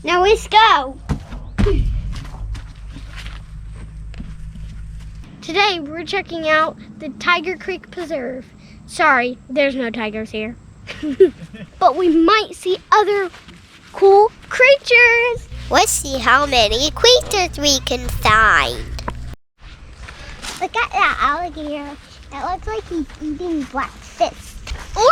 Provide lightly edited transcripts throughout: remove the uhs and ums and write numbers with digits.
Now let's go. Today we're checking out the Tiger Creek Preserve. Sorry, there's no tigers here. But we might see other cool creatures. Let's see how many creatures we can find. Look at that alligator. It looks like he's eating breakfast. Or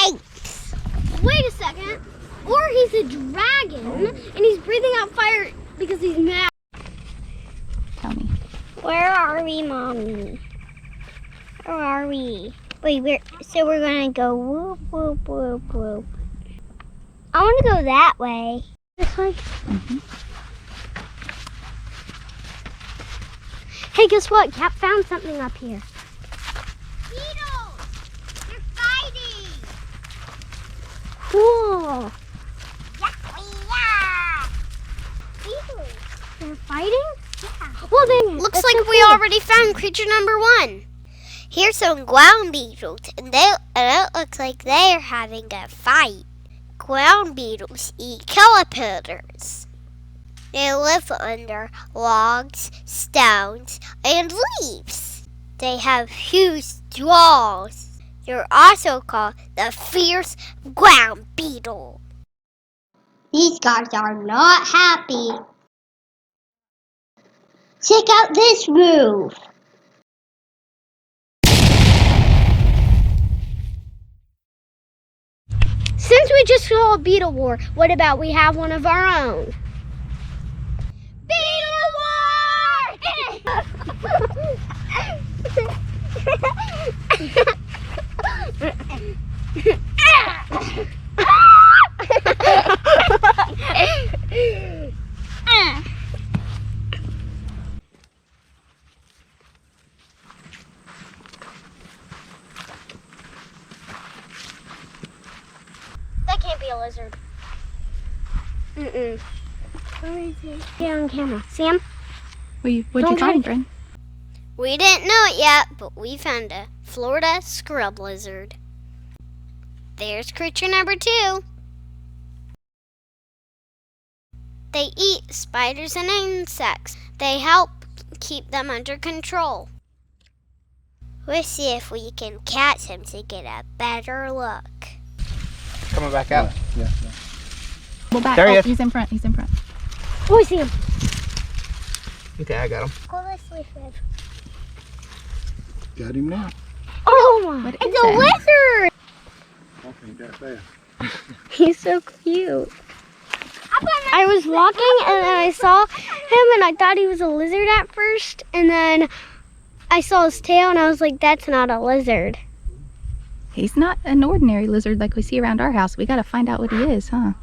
Pancakes! wait a second. Or he's a dragon and he's breathing out fire because he's mad. Tell me. Where are we, Mommy? Where are we? Wait, we're gonna go whoop, whoop, whoop, whoop. I wanna go that way. This way? Mm-hmm. Hey, guess what? Capp found something up here. Beetles! They're fighting! Cool. Yeah! Beetles. They're fighting? Yeah. Well, then. Looks like we already found creature number 1. Here's some ground beetles, and it looks like they're having a fight. Ground beetles eat caterpillars. They live under logs, stones, and leaves. They have huge jaws. They're also called the fierce ground beetle. These guys are not happy. Check out this move. Since we just saw a beetle war, what about we have one of our own? Beetle That can't be a lizard. Mm-mm. Where is it? Get on camera. Sam? What'd you Don't find, touch- Brynn? We didn't know it yet, but we found a Florida scrub lizard. There's creature number 2. They eat spiders and insects. They help keep them under control. Let's see if we can catch him to get a better look. Coming back out. Yeah. Well, back. There he is. He's in front. He's in front. Oh, I see him. Okay, I got him. Go this way, Fred. Got him now. Oh my! What It's is a it? lizard! Walking that fast. He's so cute. I was walking and then I saw him and I thought he was a lizard at first, and then I saw his tail and I was like, that's not a lizard. He's not an ordinary lizard like we see around our house. We gotta find out what he is, huh?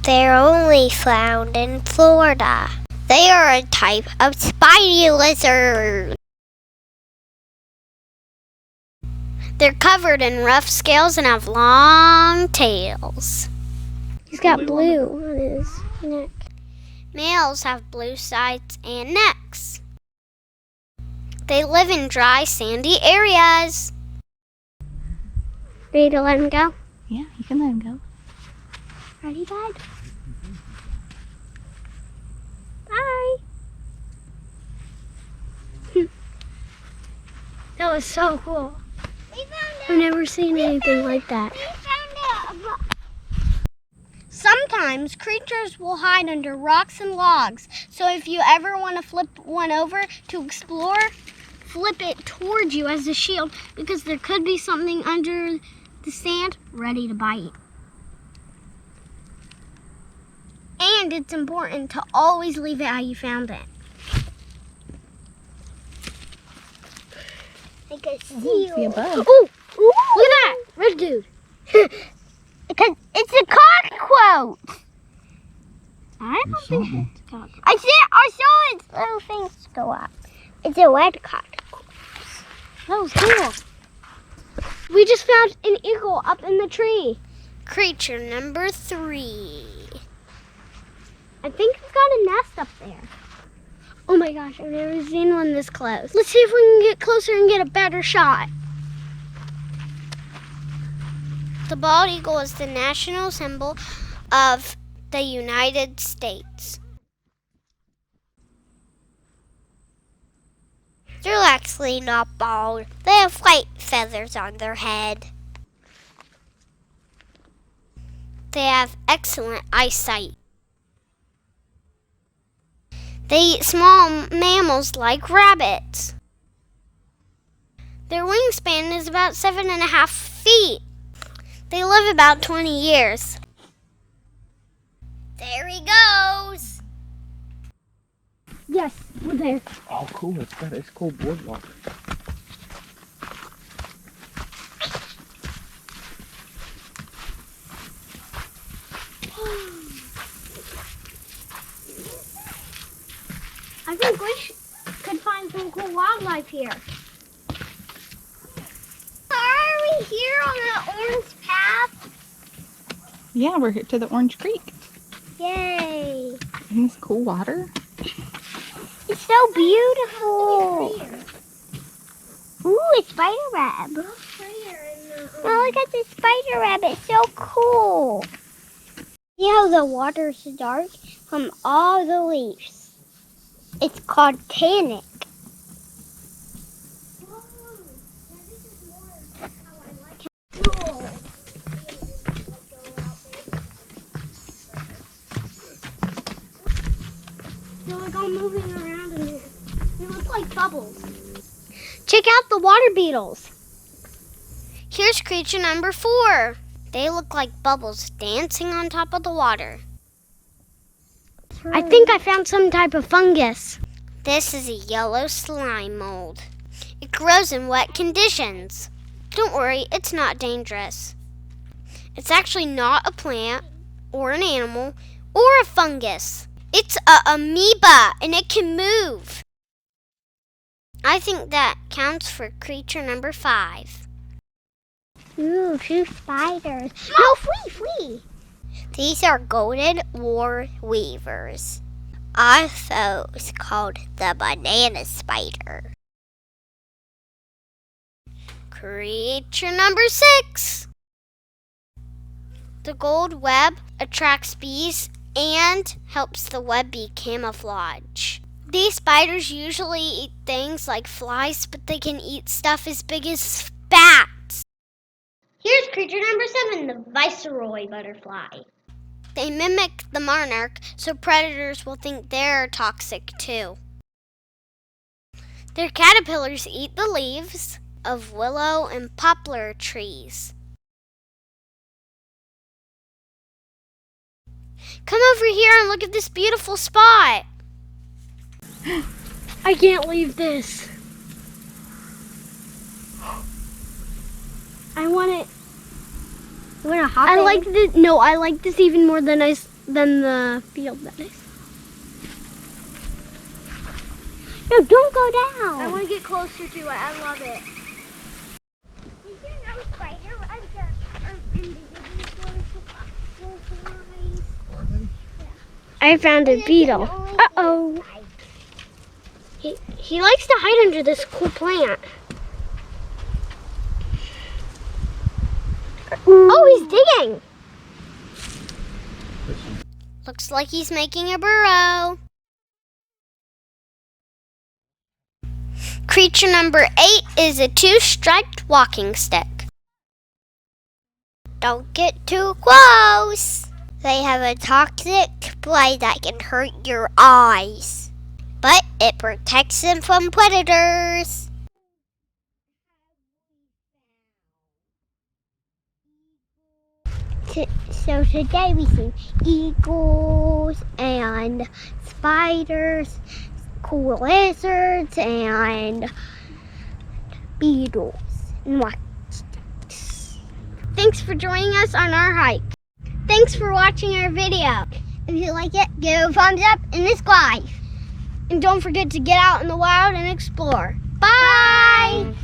They're only found in Florida. They are a type of spiny lizard. They're covered in rough scales and have long tails. He's got blue on his neck. Males have blue sides and necks. They live in dry, sandy areas. Ready to let him go? Yeah, you can let him go. Ready, Dad? Bye. That was so cool. I've never seen anything like that. Sometimes creatures will hide under rocks and logs. So if you ever want to flip one over to explore, flip it towards you as a shield, because there could be something under the sand ready to bite. And it's important to always leave it how you found it. Like a seal. See a bug. Ooh, look at that, red dude. Because it's a cockroach. I don't think it's a cockroach. I saw its little things go up. It's a red cockroach. That was cool. We just found an eagle up in the tree. Creature number 3. I think it's got a nest up there. Oh my gosh, I've never seen one this close. Let's see if we can get closer and get a better shot. The bald eagle is the national symbol of the United States. They're actually not bald. They have white feathers on their head. They have excellent eyesight. They eat small mammals like rabbits. Their wingspan is about 7.5 feet. They live about 20 years. There he goes. Yes, we're there. Oh, cool. It's cool boardwalk. I think we could find some cool wildlife here. Are we here on the orange path? Yeah, we're here to the Orange Creek. Yay! Isn't this cool water? It's so beautiful. Ooh, a spider rabbit. Oh, look at this spider rabbit. So cool. See how the water's dark from all the leaves? It's called tannic. They're like all moving around in here. They look like bubbles. Check out the water beetles. Here's creature number 4. They look like bubbles dancing on top of the water. I think I found some type of fungus. This is a yellow slime mold. It grows in wet conditions. Don't worry, it's not dangerous. It's actually not a plant or an animal or a fungus. It's a amoeba and it can move. I think that counts for creature number 5. Ooh, 2 spiders. No, flee! These are golden war weavers. Also called the banana spider. Creature number 6. The gold web attracts bees and helps the web be camouflage. These spiders usually eat things like flies, but they can eat stuff as big as bats. Here's creature number 7, the Viceroy Butterfly. They mimic the monarch, so predators will think they're toxic too. Their caterpillars eat the leaves of willow and poplar trees. Come over here and look at this beautiful spot. I can't leave this. I want it. You want to hop in? I like this even more than the field that is. No, don't go down. I want to get closer to it. I love it. Did you know spider webs are invisible? I found a beetle. Uh-oh. He likes to hide under this cool plant. Oh, he's digging. Looks like he's making a burrow. Creature number 8 is a 2-striped walking stick. Don't get too close. They have a toxic blight that can hurt your eyes, but it protects them from predators. So today we see eagles and spiders, cool lizards and beetles and walking sticks. Thanks for joining us on our hike. Thanks for watching our video. If you like it, give a thumbs up and subscribe. And don't forget to get out in the wild and explore. Bye!